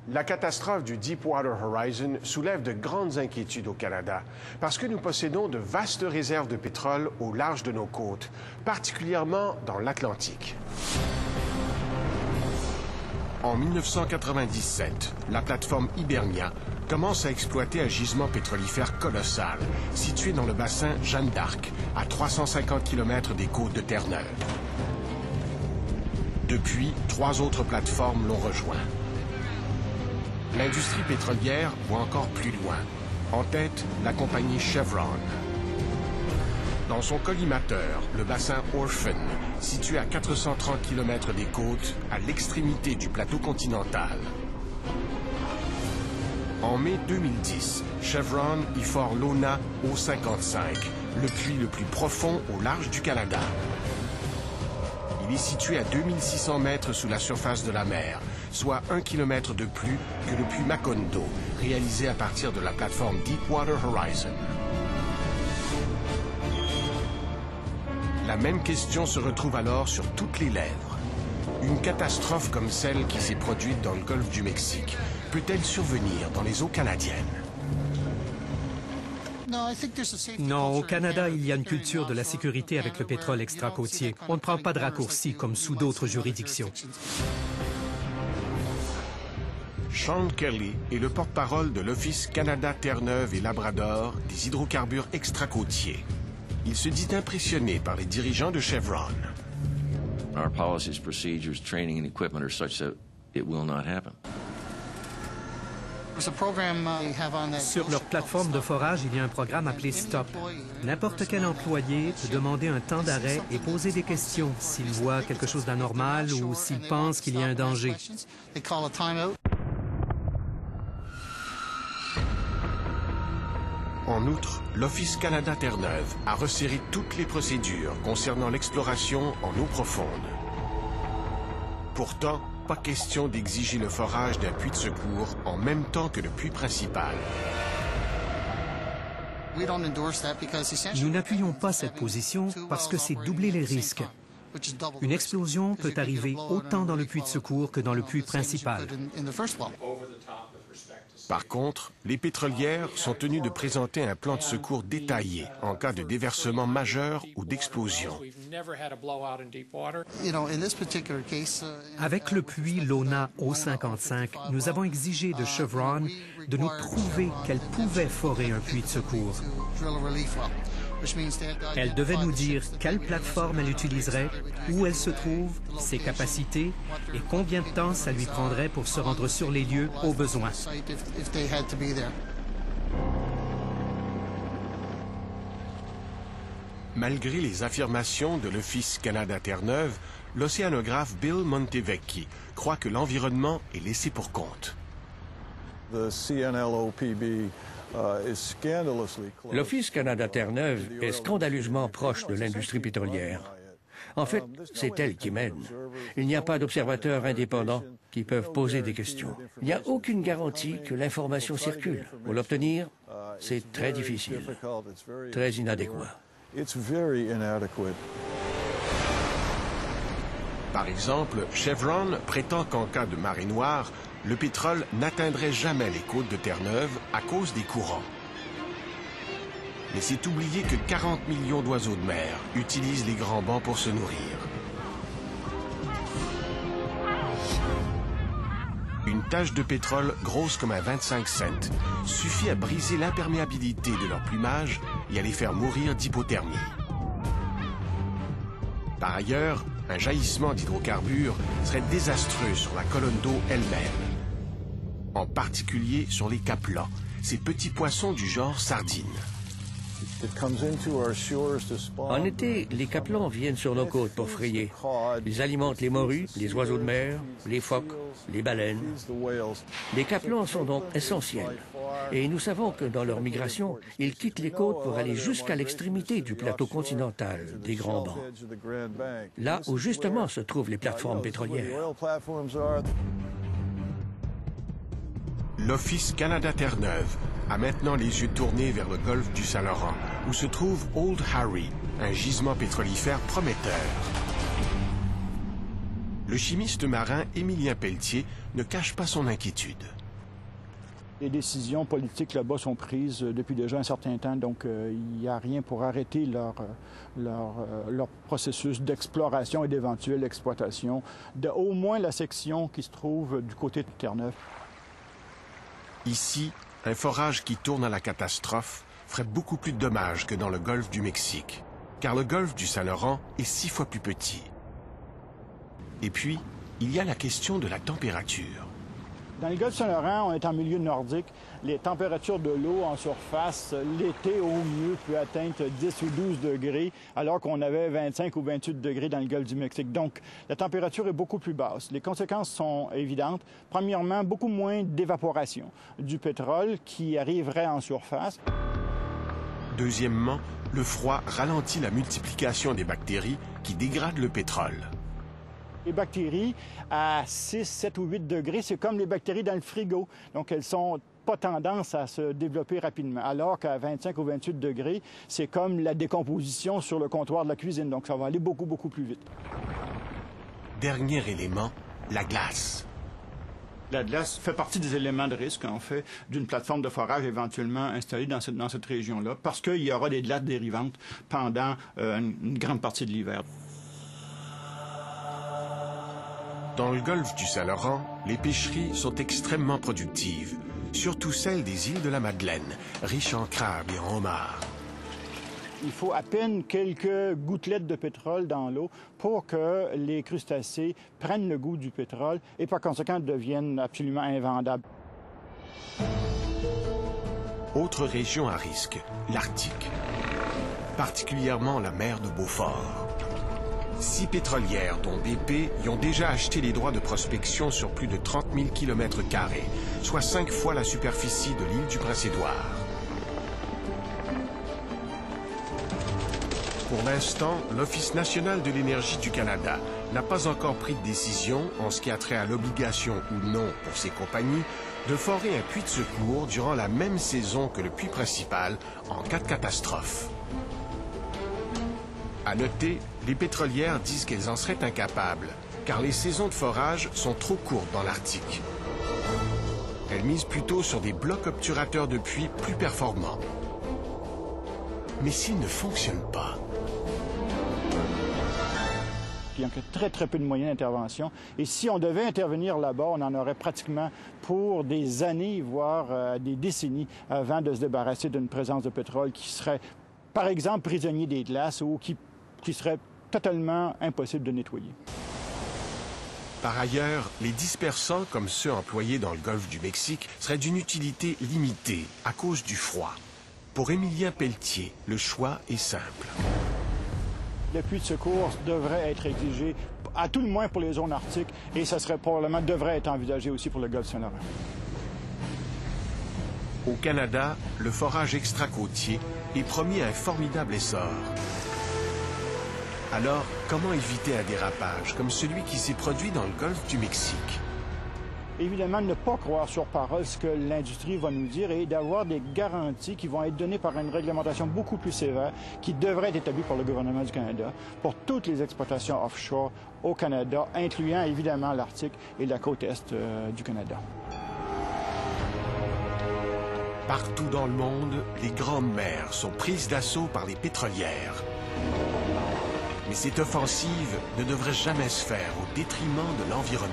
La catastrophe du Deepwater Horizon soulève de grandes inquiétudes au Canada parce que nous possédons de vastes réserves de pétrole au large de nos côtes, particulièrement dans l'Atlantique. En 1997, la plateforme Hibernia commence à exploiter un gisement pétrolifère colossal situé dans le bassin Jeanne d'Arc, à 350 km des côtes de Terre-Neuve. Depuis, 3 autres plateformes l'ont rejoint. L'industrie pétrolière voit encore plus loin. En tête, la compagnie Chevron. Dans son collimateur, le bassin Orphan, situé à 430 km des côtes, à l'extrémité du plateau continental. En mai 2010, Chevron y fore l'Ona O55, le puits le plus profond au large du Canada. Il est situé à 2600 mètres sous la surface de la mer, soit 1 km de plus que le puits Macondo, réalisé à partir de la plateforme Deepwater Horizon. La même question se retrouve alors sur toutes les lèvres. Une catastrophe comme celle qui s'est produite dans le golfe du Mexique peut-elle survenir dans les eaux canadiennes? Non, au Canada, il y a une culture de la sécurité avec le pétrole extra-côtier. On ne prend pas de raccourcis comme sous d'autres juridictions. Sean Kelly est le porte-parole de l'Office Canada Terre-Neuve et Labrador des hydrocarbures extra-côtiers. Il se dit impressionné par les dirigeants de Chevron. Our policies, procedures, training and equipment are such that it will not happen. Sur leur plateforme de forage, il y a un programme appelé STOP. N'importe quel employé peut demander un temps d'arrêt et poser des questions s'il voit quelque chose d'anormal ou s'il pense qu'il y a un danger. En outre, l'Office Canada Terre-Neuve a resserré toutes les procédures concernant l'exploration en eau profonde. Pourtant, pas question d'exiger le forage d'un puits de secours en même temps que le puits principal. Nous n'appuyons pas cette position parce que c'est doubler les risques. Une explosion peut arriver autant dans le puits de secours que dans le puits principal. Par contre, les pétrolières sont tenues de présenter un plan de secours détaillé en cas de déversement majeur ou d'explosion. Avec le puits Lona O55, nous avons exigé de Chevron de nous prouver qu'elle pouvait forer un puits de secours. Elle devait nous dire quelle plateforme elle utiliserait, où elle se trouve, ses capacités et combien de temps ça lui prendrait pour se rendre sur les lieux au besoin. Malgré les affirmations de l'Office Canada Terre-Neuve, l'océanographe Bill Montevecchi croit que l'environnement est laissé pour compte. L'Office Canada Terre-Neuve est scandaleusement proche de l'industrie pétrolière. En fait, c'est elle qui mène. Il n'y a pas d'observateurs indépendants qui peuvent poser des questions. Il n'y a aucune garantie que l'information circule. Pour l'obtenir, c'est très difficile, très inadéquat. Par exemple, Chevron prétend qu'en cas de marée noire, le pétrole n'atteindrait jamais les côtes de Terre-Neuve à cause des courants. Mais c'est oublier que 40 millions d'oiseaux de mer utilisent les grands bancs pour se nourrir. Une tache de pétrole grosse comme un 25 cents suffit à briser l'imperméabilité de leur plumage et à les faire mourir d'hypothermie. Par ailleurs, un jaillissement d'hydrocarbures serait désastreux sur la colonne d'eau elle-même. En particulier sur les caplans, ces petits poissons du genre sardines. En été, les caplans viennent sur nos côtes pour frayer. Ils alimentent les morues, les oiseaux de mer, les phoques, les baleines. Les caplans sont donc essentiels. Et nous savons que dans leur migration, ils quittent les côtes pour aller jusqu'à l'extrémité du plateau continental des Grands Bancs. Là où justement se trouvent les plateformes pétrolières. L'Office Canada Terre-Neuve a maintenant les yeux tournés vers le golfe du Saint-Laurent, où se trouve Old Harry, un gisement pétrolifère prometteur. Le chimiste marin Émilien Pelletier ne cache pas son inquiétude. Les décisions politiques là-bas sont prises depuis déjà un certain temps, donc il n'y a rien pour arrêter leur processus d'exploration et d'éventuelle exploitation de au moins la section qui se trouve du côté de Terre-Neuve. Ici, un forage qui tourne à la catastrophe ferait beaucoup plus de dommages que dans le golfe du Mexique, car le golfe du Saint-Laurent est 6 fois plus petit. Et puis, il y a la question de la température. Dans le golfe du Saint-Laurent, on est en milieu nordique. Les températures de l'eau en surface, l'été au mieux, peut atteindre 10 ou 12 degrés, alors qu'on avait 25 ou 28 degrés dans le golfe du Mexique. Donc, la température est beaucoup plus basse. Les conséquences sont évidentes. Premièrement, beaucoup moins d'évaporation du pétrole qui arriverait en surface. Deuxièmement, le froid ralentit la multiplication des bactéries qui dégradent le pétrole. Les bactéries à 6, 7 ou 8 degrés, c'est comme les bactéries dans le frigo. Donc, elles n'ont pas tendance à se développer rapidement. Alors qu'à 25 ou 28 degrés, c'est comme la décomposition sur le comptoir de la cuisine. Donc, ça va aller beaucoup, beaucoup plus vite. Dernier élément, la glace. La glace fait partie des éléments de risque, en fait, d'une plateforme de forage éventuellement installée dans cette région-là, parce qu'il y aura des glaces dérivantes pendant une grande partie de l'hiver. Dans le golfe du Saint-Laurent, les pêcheries sont extrêmement productives, surtout celles des îles de la Madeleine, riches en crabes et en homards. Il faut à peine quelques gouttelettes de pétrole dans l'eau pour que les crustacés prennent le goût du pétrole et par conséquent deviennent absolument invendables. Autre région à risque, l'Arctique, particulièrement la mer de Beaufort. 6 pétrolières, dont BP, y ont déjà acheté les droits de prospection sur plus de 30 000 km², soit 5 fois la superficie de l'île du Prince-Édouard. Pour l'instant, l'Office national de l'énergie du Canada n'a pas encore pris de décision en ce qui a trait à l'obligation ou non pour ces compagnies de forer un puits de secours durant la même saison que le puits principal en cas de catastrophe. À noter, les pétrolières disent qu'elles en seraient incapables, car les saisons de forage sont trop courtes dans l'Arctique. Elles misent plutôt sur des blocs obturateurs de puits plus performants. Mais s'ils ne fonctionnent pas... Il y a très, très peu de moyens d'intervention. Et si on devait intervenir là-bas, on en aurait pratiquement pour des années, voire des décennies, avant de se débarrasser d'une présence de pétrole qui serait, par exemple, prisonnier des glaces ou qui serait totalement impossible de nettoyer. Par ailleurs, les dispersants, comme ceux employés dans le golfe du Mexique, seraient d'une utilité limitée à cause du froid. Pour Émilien Pelletier, le choix est simple. Le puits de secours devrait être exigé, à tout le moins pour les zones arctiques, et ça serait probablement devrait être envisagé aussi pour le golfe Saint-Laurent. Au Canada, le forage extra-côtier est promis à un formidable essor. Alors, comment éviter un dérapage comme celui qui s'est produit dans le golfe du Mexique? Évidemment, ne pas croire sur parole ce que l'industrie va nous dire et d'avoir des garanties qui vont être données par une réglementation beaucoup plus sévère qui devrait être établie par le gouvernement du Canada pour toutes les exploitations offshore au Canada, incluant évidemment l'Arctique et la côte est du Canada. Partout dans le monde, les grandes mers sont prises d'assaut par les pétrolières. Mais cette offensive ne devrait jamais se faire au détriment de l'environnement.